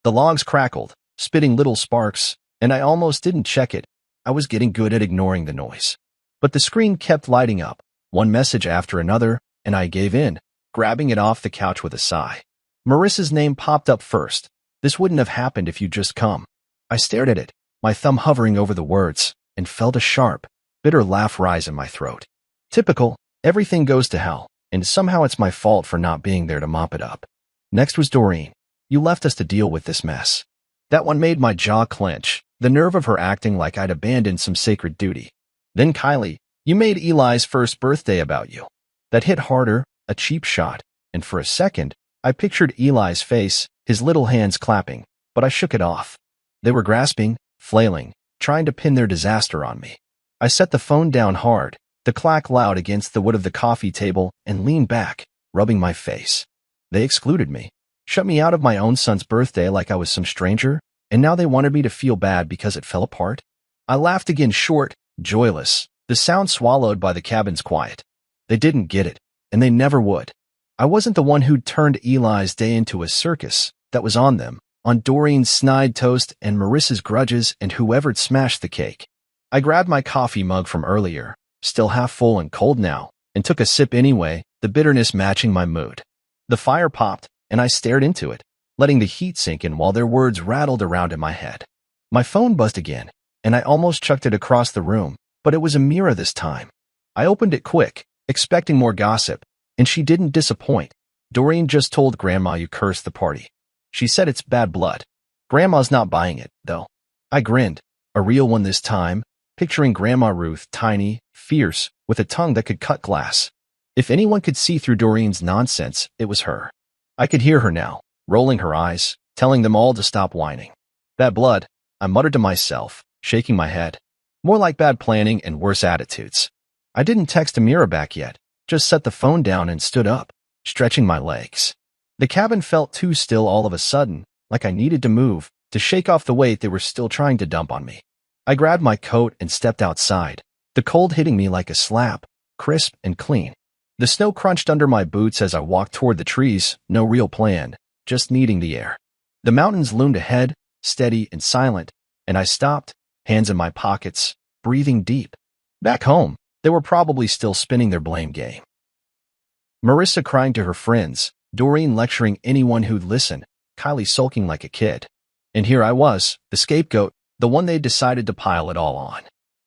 Speaker 1: The logs crackled, spitting little sparks, and I almost didn't check it. I was getting good at ignoring the noise. But the screen kept lighting up, one message after another, and I gave in, grabbing it off the couch with a sigh. Marissa's name popped up first. This wouldn't have happened if you'd just come. I stared at it, my thumb hovering over the words, and felt a sharp, bitter laugh rise in my throat. Typical, everything goes to hell, and somehow it's my fault for not being there to mop it up. Next was Doreen. You left us to deal with this mess. That one made my jaw clench, the nerve of her acting like I'd abandoned some sacred duty. Then Kylie, you made Eli's first birthday about you. That hit harder, a cheap shot, and for a second, I pictured Eli's face, his little hands clapping, but I shook it off. They were grasping, flailing, trying to pin their disaster on me. I set the phone down hard, the clack loud against the wood of the coffee table, and leaned back, rubbing my face. They excluded me, shut me out of my own son's birthday like I was some stranger, and now they wanted me to feel bad because it fell apart? I laughed again, short, joyless, the sound swallowed by the cabin's quiet. They didn't get it, and they never would. I wasn't the one who'd turned Eli's day into a circus. That was on them, on Doreen's snide toast and Marissa's grudges and whoever'd smashed the cake. I grabbed my coffee mug from earlier, still half full and cold now, and took a sip anyway, the bitterness matching my mood. The fire popped, and I stared into it, letting the heat sink in while their words rattled around in my head. My phone buzzed again, and I almost chucked it across the room, but it was Amira this time. I opened it quick, expecting more gossip, and she didn't disappoint. Doreen just told Grandma you cursed the party. She said it's bad blood. Grandma's not buying it, though. I grinned, a real one this time, picturing Grandma Ruth tiny, fierce, with a tongue that could cut glass. If anyone could see through Doreen's nonsense, it was her. I could hear her now, rolling her eyes, telling them all to stop whining. Bad blood, I muttered to myself, shaking my head. More like bad planning and worse attitudes. I didn't text Amira back yet, just set the phone down and stood up, stretching my legs. The cabin felt too still all of a sudden, like I needed to move, to shake off the weight they were still trying to dump on me. I grabbed my coat and stepped outside, the cold hitting me like a slap, crisp and clean. The snow crunched under my boots as I walked toward the trees, no real plan, just needing the air. The mountains loomed ahead, steady and silent, and I stopped, hands in my pockets, breathing deep. Back home, they were probably still spinning their blame game. Marissa crying to her friends, Doreen lecturing anyone who'd listen, Kylie sulking like a kid. And here I was, the scapegoat, the one they'd decided to pile it all on.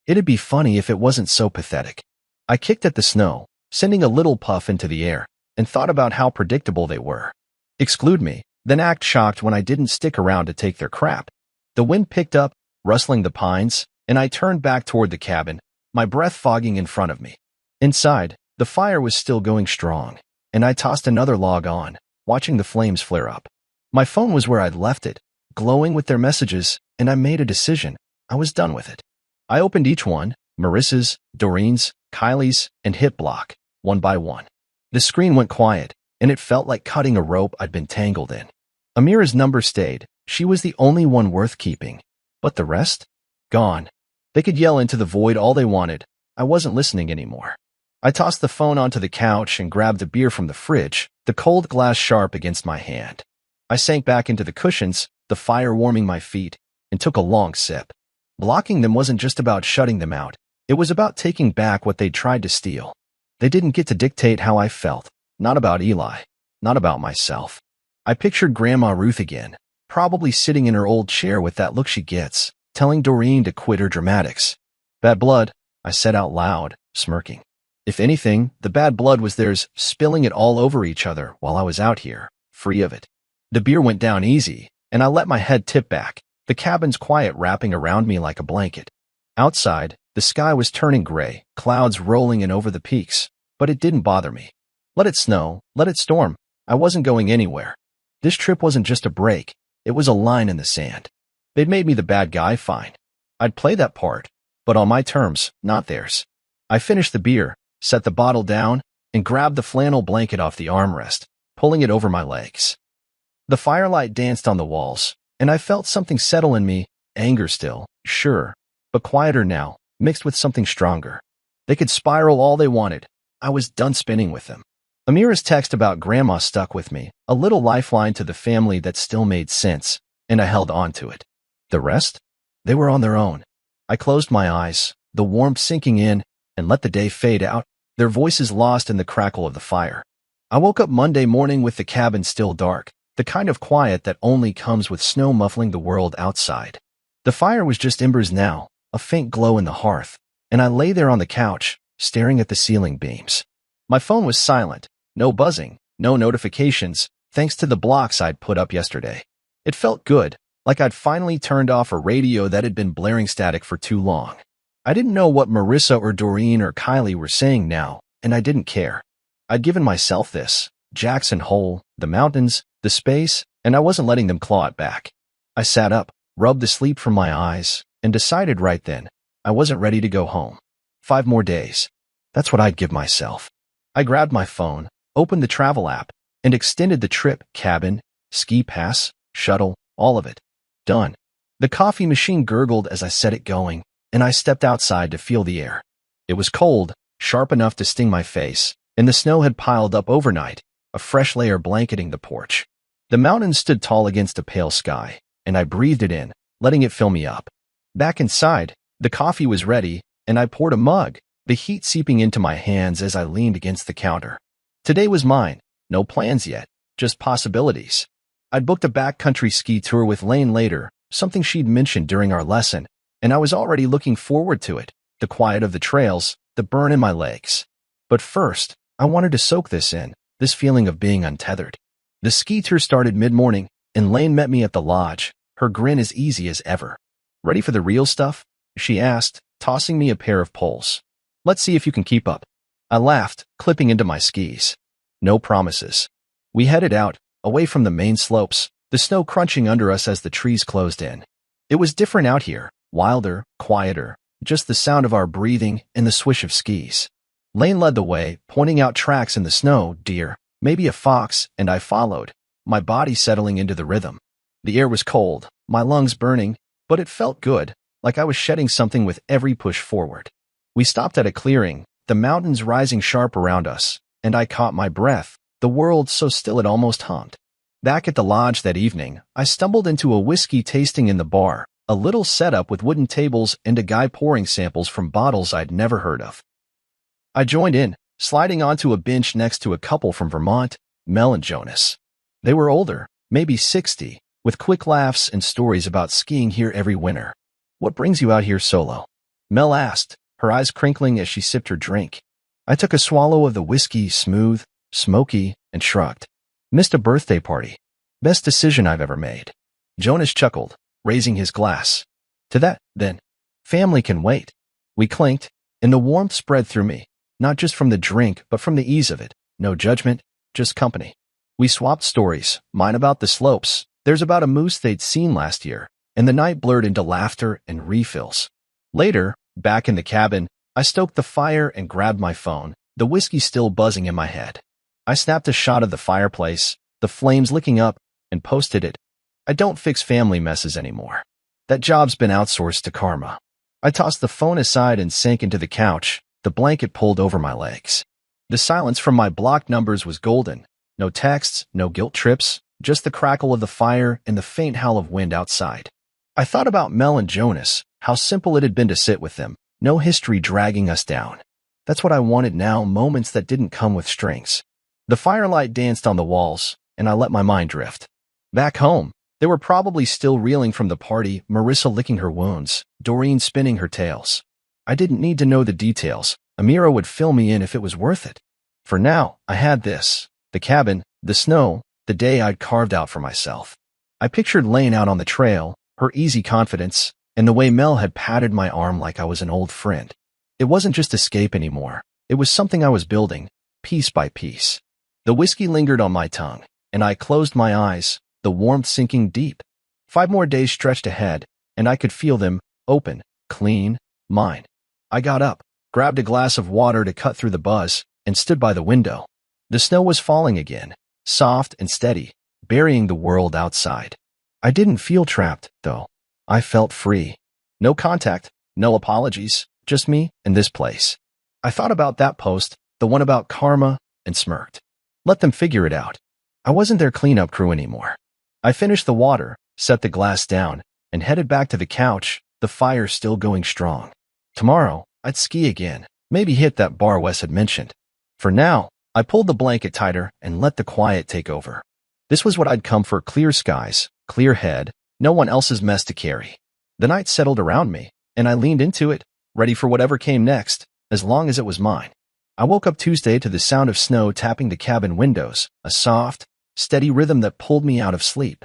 Speaker 1: It'd be funny if it wasn't so pathetic. I kicked at the snow, sending a little puff into the air, and thought about how predictable they were. Exclude me, then act shocked when I didn't stick around to take their crap. The wind picked up, rustling the pines, and I turned back toward the cabin, my breath fogging in front of me. Inside, the fire was still going strong, and I tossed another log on, watching the flames flare up. My phone was where I'd left it, glowing with their messages, and I made a decision. I was done with it. I opened each one, Marissa's, Doreen's, Kylie's, and hit block, one by one. The screen went quiet, and it felt like cutting a rope I'd been tangled in. Amira's number stayed. She was the only one worth keeping. But the rest? Gone. They could yell into the void all they wanted. I wasn't listening anymore. I tossed the phone onto the couch and grabbed a beer from the fridge, the cold glass sharp against my hand. I sank back into the cushions, the fire warming my feet, and took a long sip. Blocking them wasn't just about shutting them out. It was about taking back what they'd tried to steal. They didn't get to dictate how I felt. Not about Eli. Not about myself. I pictured Grandma Ruth again, probably sitting in her old chair with that look she gets, telling Doreen to quit her dramatics. Bad blood, I said out loud, smirking. If anything, the bad blood was theirs, spilling it all over each other while I was out here, free of it. The beer went down easy, and I let my head tip back, the cabin's quiet wrapping around me like a blanket. Outside, the sky was turning gray, clouds rolling in over the peaks, but it didn't bother me. Let it snow, let it storm. I wasn't going anywhere. This trip wasn't just a break, it was a line in the sand. They'd made me the bad guy, fine. I'd play that part, but on my terms, not theirs. I finished the beer, set the bottle down, and grabbed the flannel blanket off the armrest, pulling it over my legs. The firelight danced on the walls, and I felt something settle in me, anger still, sure, but quieter now, mixed with something stronger. They could spiral all they wanted. I was done spinning with them. Amira's text about Grandma stuck with me, a little lifeline to the family that still made sense, and I held on to it. The rest? They were on their own. I closed my eyes, the warmth sinking in, and let the day fade out, their voices lost in the crackle of the fire. I woke up Monday morning with the cabin still dark, the kind of quiet that only comes with snow muffling the world outside. The fire was just embers now, a faint glow in the hearth, and I lay there on the couch, staring at the ceiling beams. My phone was silent, no buzzing, no notifications, thanks to the blocks I'd put up yesterday. It felt good, like I'd finally turned off a radio that had been blaring static for too long. I didn't know what Marissa or Doreen or Kylie were saying now, and I didn't care. I'd given myself this, Jackson Hole, the mountains, the space, and I wasn't letting them claw it back. I sat up, rubbed the sleep from my eyes, and decided right then, I wasn't ready to go home. 5 more days. That's what I'd give myself. I grabbed my phone, opened the travel app, and extended the trip, cabin, ski pass, shuttle, all of it. Done. The coffee machine gurgled as I set it going, and I stepped outside to feel the air. It was cold, sharp enough to sting my face, and the snow had piled up overnight, a fresh layer blanketing the porch. The mountains stood tall against a pale sky, and I breathed it in, letting it fill me up. Back inside, The coffee was ready, and I poured a mug, the heat seeping into my hands as I leaned against the counter. Today was mine. No plans yet, just possibilities. I'd booked a backcountry ski tour with Lane later, something she'd mentioned during our lesson, and I was already looking forward to it, the quiet of the trails, the burn in my legs. But first, I wanted to soak this in, this feeling of being untethered. The ski tour started mid-morning, and Lane met me at the lodge, her grin as easy as ever. "Ready for the real stuff?" she asked, tossing me a pair of poles. "Let's see if you can keep up." I laughed, clipping into my skis. No promises. We headed out, away from the main slopes, the snow crunching under us as the trees closed in. It was different out here, wilder, quieter, just the sound of our breathing and the swish of skis. Lane led the way, pointing out tracks in the snow, deer, maybe a fox, and I followed, my body settling into the rhythm. The air was cold, my lungs burning, but it felt good, like I was shedding something with every push forward. We stopped at a clearing, the mountains rising sharp around us, and I caught my breath, the world so still it almost hummed. Back at the lodge that evening, I stumbled into a whiskey tasting in the bar, a little setup with wooden tables and a guy pouring samples from bottles I'd never heard of. I joined in, sliding onto a bench next to a couple from Vermont, Mel and Jonas. They were older, maybe 60, with quick laughs and stories about skiing here every winter. "What brings you out here solo?" Mel asked, her eyes crinkling as she sipped her drink. I took a swallow of the whiskey, smooth, smoky, and shrugged. "Missed a birthday party. Best decision I've ever made." Jonas chuckled, raising his glass. "To that, then. Family can wait." We clinked, and the warmth spread through me, not just from the drink, but from the ease of it. No judgment, just company. We swapped stories, mine about the slopes, theirs about a moose they'd seen last year, and the night blurred into laughter and refills. Later, back in the cabin, I stoked the fire and grabbed my phone, the whiskey still buzzing in my head. I snapped a shot of the fireplace, the flames licking up, and posted it. "I don't fix family messes anymore. That job's been outsourced to karma." I tossed the phone aside and sank into the couch, the blanket pulled over my legs. The silence from my blocked numbers was golden. No texts, no guilt trips, just the crackle of the fire and the faint howl of wind outside. I thought about Mel and Jonas, how simple it had been to sit with them, no history dragging us down. That's what I wanted now, moments that didn't come with strings. The firelight danced on the walls, and I let my mind drift. Back home, they were probably still reeling from the party, Marissa licking her wounds, Doreen spinning her tales. I didn't need to know the details. Amira would fill me in if it was worth it. For now, I had this: the cabin, the snow, the day I'd carved out for myself. I pictured Lane out on the trail, her easy confidence, and the way Mel had patted my arm like I was an old friend. It wasn't just escape anymore. It was something I was building, piece by piece. The whiskey lingered on my tongue, and I closed my eyes, the warmth sinking deep. 5 more days stretched ahead, and I could feel them, open, clean, mine. I got up, grabbed a glass of water to cut through the buzz, and stood by the window. The snow was falling again, soft and steady, burying the world outside. I didn't feel trapped, though. I felt free. No contact, no apologies, just me and this place. I thought about that post, the one about karma, and smirked. Let them figure it out. I wasn't their cleanup crew anymore. I finished the water, set the glass down, and headed back to the couch, the fire still going strong. Tomorrow, I'd ski again, maybe hit that bar Wes had mentioned. For now, I pulled the blanket tighter and let the quiet take over. This was what I'd come for: clear skies, clear head, no one else's mess to carry. The night settled around me, and I leaned into it, ready for whatever came next, as long as it was mine. I woke up Tuesday to the sound of snow tapping the cabin windows, a soft, steady rhythm that pulled me out of sleep.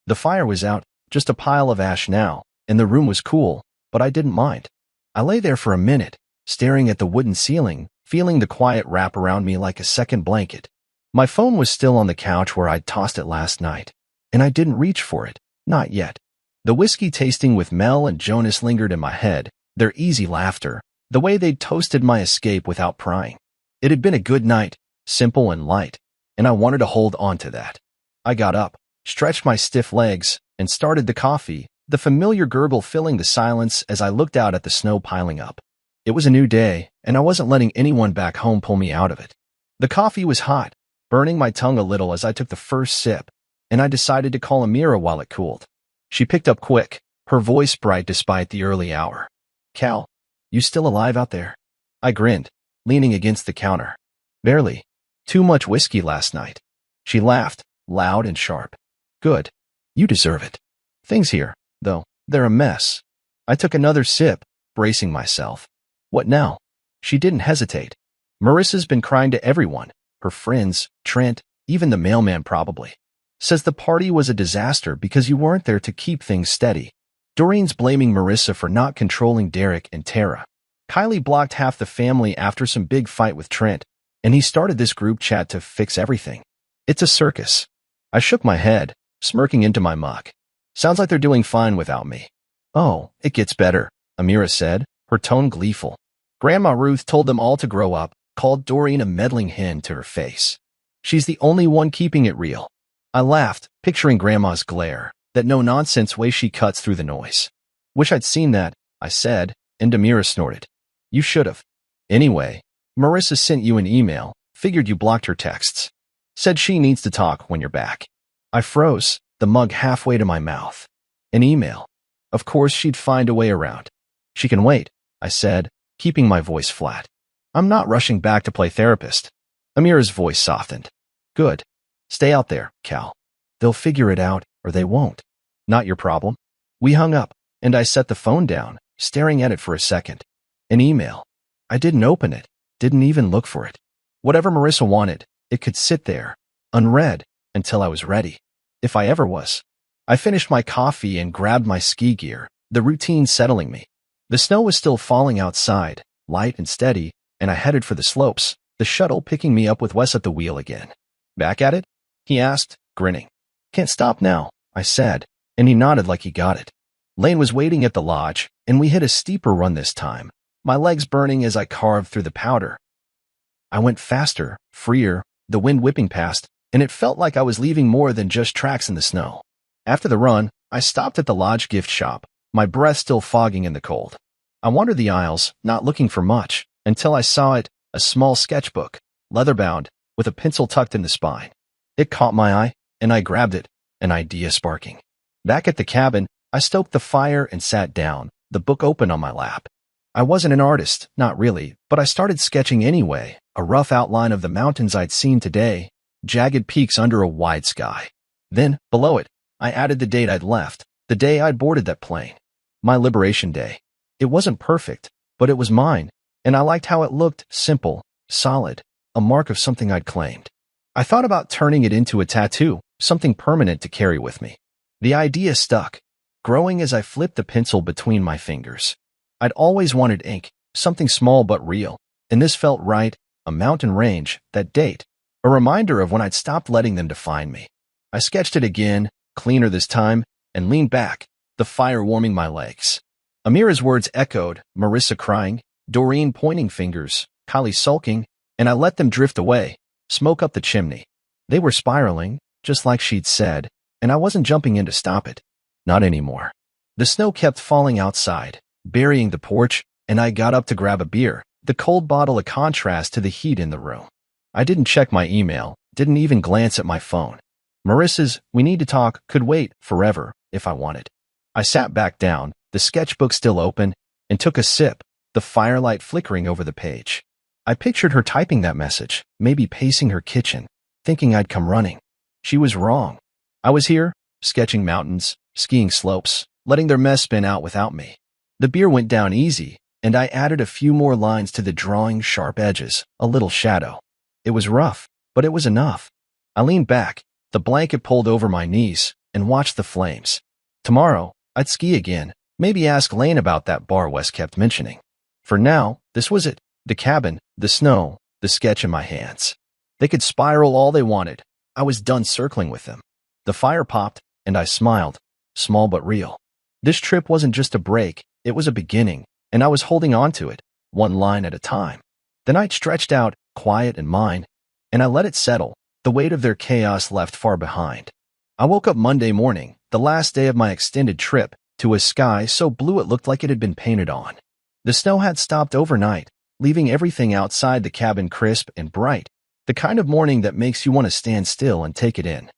Speaker 1: The fire was out, just a pile of ash now, and the room was cool, but I didn't mind. I lay there for a minute, staring at the wooden ceiling, feeling the quiet wrap around me like a second blanket. My phone was still on the couch where I'd tossed it last night, and I didn't reach for it, not yet. The whiskey tasting with Mel and Jonas lingered in my head, their easy laughter, the way they'd toasted my escape without prying. It had been a good night, simple and light, and I wanted to hold on to that. I got up, stretched my stiff legs, and started the coffee, the familiar gurgle filling the silence as I looked out at the snow piling up. It was a new day, and I wasn't letting anyone back home pull me out of it. The coffee was hot, burning my tongue a little as I took the first sip, and I decided to call Amira while it cooled. She picked up quick, her voice bright despite the early hour. Cal, you still alive out there? I grinned, leaning against the counter. Barely. Too much whiskey last night. She laughed, loud and sharp. Good. You deserve it. Things here, though, they're a mess. I took another sip, bracing myself. What now? She didn't hesitate. Marissa's been crying to everyone. Her friends, Trent, even the mailman probably. Says the party was a disaster because you weren't there to keep things steady. Doreen's blaming Marissa for not controlling Derek and Tara. Kylie blocked half the family after some big fight with Trent, and he started this group chat to fix everything. It's a circus. I shook my head, smirking into my muck. Sounds like they're doing fine without me. Oh, it gets better, Amira said, her tone gleeful. Grandma Ruth told them all to grow up, called Doreen a meddling hen to her face. She's the only one keeping it real. I laughed, picturing Grandma's glare, that no-nonsense way she cuts through the noise. Wish I'd seen that, I said, and Amira snorted. You should've. Anyway, Marissa sent you an email, figured you blocked her texts. Said she needs to talk when you're back. I froze, the mug halfway to my mouth. An email. Of course she'd find a way around. She can wait, I said, keeping my voice flat. I'm not rushing back to play therapist. Amira's voice softened. Good. Stay out there, Cal. They'll figure it out, or they won't. Not your problem. We hung up, and I set the phone down, staring at it for a second. An email. I didn't open it, didn't even look for it. Whatever Marissa wanted, it could sit there, unread, until I was ready. If I ever was. I finished my coffee and grabbed my ski gear, the routine settling me. The snow was still falling outside, light and steady, and I headed for the slopes, the shuttle picking me up with Wes at the wheel again. Back at it? He asked, grinning. Can't stop now, I said, and he nodded like he got it. Lane was waiting at the lodge, and we hit a steeper run this time, my legs burning as I carved through the powder. I went faster, freer, the wind whipping past, and it felt like I was leaving more than just tracks in the snow. After the run, I stopped at the lodge gift shop, my breath still fogging in the cold. I wandered the aisles, not looking for much, until I saw it, a small sketchbook, leather-bound, with a pencil tucked in the spine. It caught my eye, and I grabbed it, an idea sparking. Back at the cabin, I stoked the fire and sat down, the book open on my lap. I wasn't an artist, not really, but I started sketching anyway, a rough outline of the mountains I'd seen today, jagged peaks under a wide sky. Then, below it, I added the date I'd left, the day I'd boarded that plane. My liberation day. It wasn't perfect, but it was mine, and I liked how it looked, simple, solid, a mark of something I'd claimed. I thought about turning it into a tattoo, something permanent to carry with me. The idea stuck, growing as I flipped the pencil between my fingers. I'd always wanted ink, something small but real, and this felt right, a mountain range, that date, a reminder of when I'd stopped letting them define me. I sketched it again, cleaner this time, and leaned back, the fire warming my legs. Amira's words echoed, Marissa crying, Doreen pointing fingers, Kylie sulking, and I let them drift away, smoke up the chimney. They were spiraling, just like she'd said, and I wasn't jumping in to stop it. Not anymore. The snow kept falling outside, burying the porch, and I got up to grab a beer, the cold bottle a contrast to the heat in the room. I didn't check my email, didn't even glance at my phone. Marissa's "we need to talk" could wait forever if I wanted. I sat back down, the sketchbook still open, and took a sip, the firelight flickering over the page. I pictured her typing that message, maybe pacing her kitchen, thinking I'd come running. She was wrong. I was here, sketching mountains, skiing slopes, letting their mess spin out without me. The beer went down easy, and I added a few more lines to the drawing's sharp edges, a little shadow. It was rough, but it was enough. I leaned back, the blanket pulled over my knees, and watched the flames. Tomorrow, I'd ski again, maybe ask Lane about that bar Wes kept mentioning. For now, this was it, the cabin, the snow, the sketch in my hands. They could spiral all they wanted. I was done circling with them. The fire popped, and I smiled, small but real. This trip wasn't just a break, it was a beginning, and I was holding on to it, one line at a time. The night stretched out, quiet and mine, and I let it settle, the weight of their chaos left far behind. I woke up Monday morning, the last day of my extended trip, to a sky so blue it looked like it had been painted on. The snow had stopped overnight, leaving everything outside the cabin crisp and bright, the kind of morning that makes you want to stand still and take it in.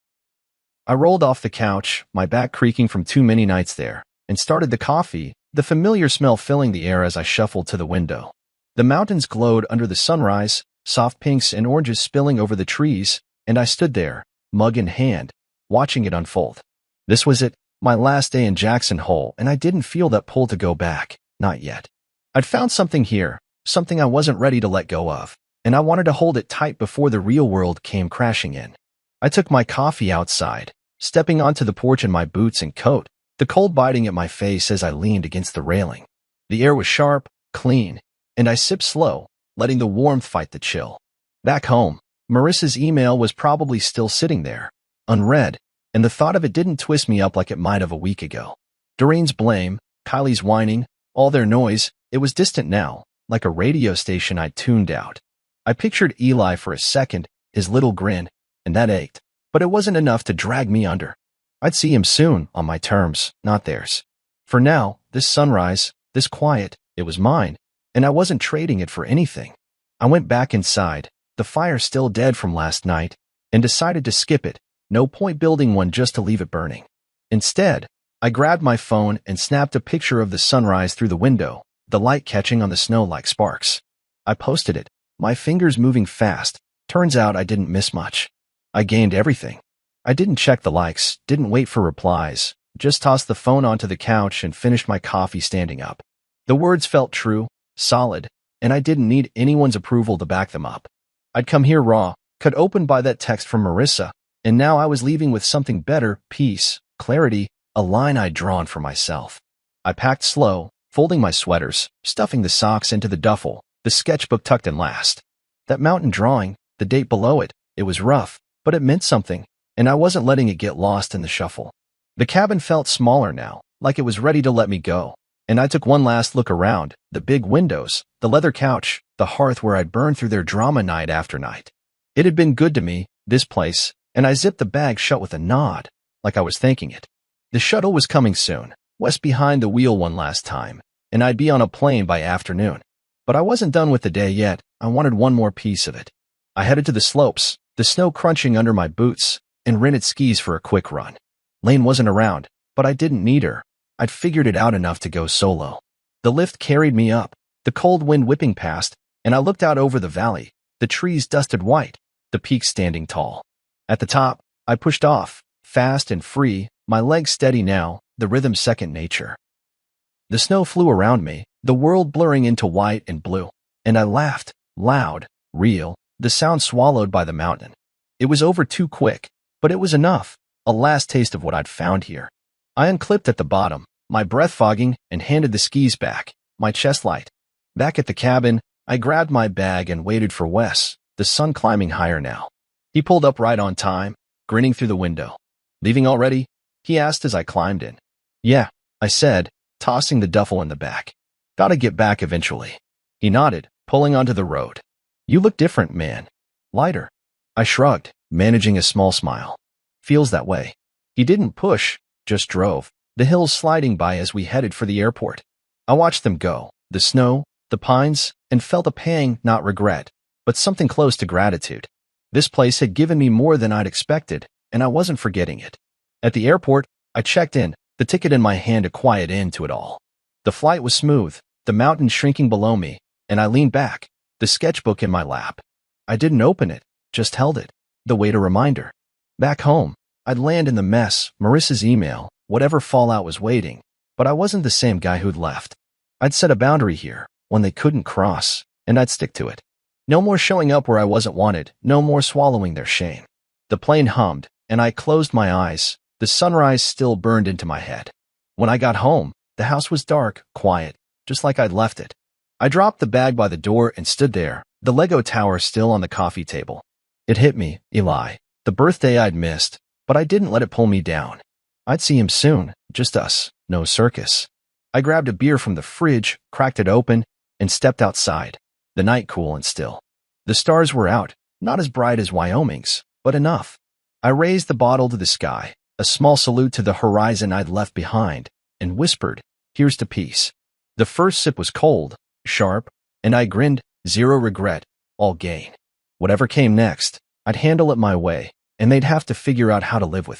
Speaker 1: I rolled off the couch, my back creaking from too many nights there, and started the coffee, the familiar smell filling the air as I shuffled to the window. The mountains glowed under the sunrise, soft pinks and oranges spilling over the trees, and I stood there, mug in hand, watching it unfold. This was it, my last day in Jackson Hole, and I didn't feel that pull to go back, not yet. I'd found something here, something I wasn't ready to let go of, and I wanted to hold it tight before the real world came crashing in. I took my coffee outside, stepping onto the porch in my boots and coat, the cold biting at my face as I leaned against the railing. The air was sharp, clean, and I sipped slow, letting the warmth fight the chill. Back home, Marissa's email was probably still sitting there, unread, and the thought of it didn't twist me up like it might have a week ago. Doreen's blame, Kylie's whining, all their noise, it was distant now, like a radio station I'd tuned out. I pictured Eli for a second, his little grin, and that ached, but it wasn't enough to drag me under. I'd see him soon, on my terms, not theirs. For now, this sunrise, this quiet, it was mine, and I wasn't trading it for anything. I went back inside, the fire still dead from last night, and decided to skip it. No point building one just to leave it burning. Instead, I grabbed my phone and snapped a picture of the sunrise through the window, the light catching on the snow like sparks. I posted it, my fingers moving fast. Turns out I didn't miss much. I gained everything. I didn't check the likes, didn't wait for replies, just tossed the phone onto the couch and finished my coffee standing up. The words felt true, solid, and I didn't need anyone's approval to back them up. I'd come here raw, cut open by that text from Marissa, and now I was leaving with something better, peace, clarity, a line I'd drawn for myself. I packed slow, folding my sweaters, stuffing the socks into the duffel, the sketchbook tucked in last. That mountain drawing, the date below it, it was rough, but it meant something, and I wasn't letting it get lost in the shuffle. The cabin felt smaller now, like it was ready to let me go, and I took one last look around, the big windows, the leather couch, the hearth where I'd burned through their drama night after night. It had been good to me, this place, and I zipped the bag shut with a nod, like I was thanking it. The shuttle was coming soon, west behind the wheel one last time, and I'd be on a plane by afternoon. But I wasn't done with the day yet, I wanted one more piece of it. I headed to the slopes, the snow crunching under my boots, and rented skis for a quick run. Lane wasn't around, but I didn't need her. I'd figured it out enough to go solo. The lift carried me up, the cold wind whipping past, and I looked out over the valley, the trees dusted white, the peaks standing tall. At the top, I pushed off, fast and free, my legs steady now, the rhythm second nature. The snow flew around me, the world blurring into white and blue, and I laughed, loud, real, the sound swallowed by the mountain. It was over too quick, but it was enough, a last taste of what I'd found here. I unclipped at the bottom, my breath fogging, and handed the skis back, my chest light. Back at the cabin, I grabbed my bag and waited for Wes, the sun climbing higher now. He pulled up right on time, grinning through the window. "Leaving already?" he asked as I climbed in. "Yeah," I said, tossing the duffel in the back. "Gotta get back eventually." He nodded, pulling onto the road. "You look different, man. Lighter." I shrugged, managing a small smile. "Feels that way." He didn't push, just drove, the hills sliding by as we headed for the airport. I watched them go, the snow, the pines, and felt a pang, not regret, but something close to gratitude. This place had given me more than I'd expected, and I wasn't forgetting it. At the airport, I checked in, the ticket in my hand a quiet end to it all. The flight was smooth, the mountains shrinking below me, and I leaned back, the sketchbook in my lap. I didn't open it, just held it, the weight a reminder. Back home, I'd land in the mess, Marissa's email, whatever fallout was waiting, but I wasn't the same guy who'd left. I'd set a boundary here, one they couldn't cross, and I'd stick to it. No more showing up where I wasn't wanted, no more swallowing their shame. The plane hummed, and I closed my eyes, the sunrise still burned into my head. When I got home, the house was dark, quiet, just like I'd left it. I dropped the bag by the door and stood there, the Lego tower still on the coffee table. It hit me, Eli, the birthday I'd missed, but I didn't let it pull me down. I'd see him soon, just us, no circus. I grabbed a beer from the fridge, cracked it open, and stepped outside, the night cool and still. The stars were out, not as bright as Wyoming's, but enough. I raised the bottle to the sky, a small salute to the horizon I'd left behind, and whispered, "Here's to peace." The first sip was cold, sharp, and I grinned, zero regret, all gain. Whatever came next, I'd handle it my way, and they'd have to figure out how to live with it.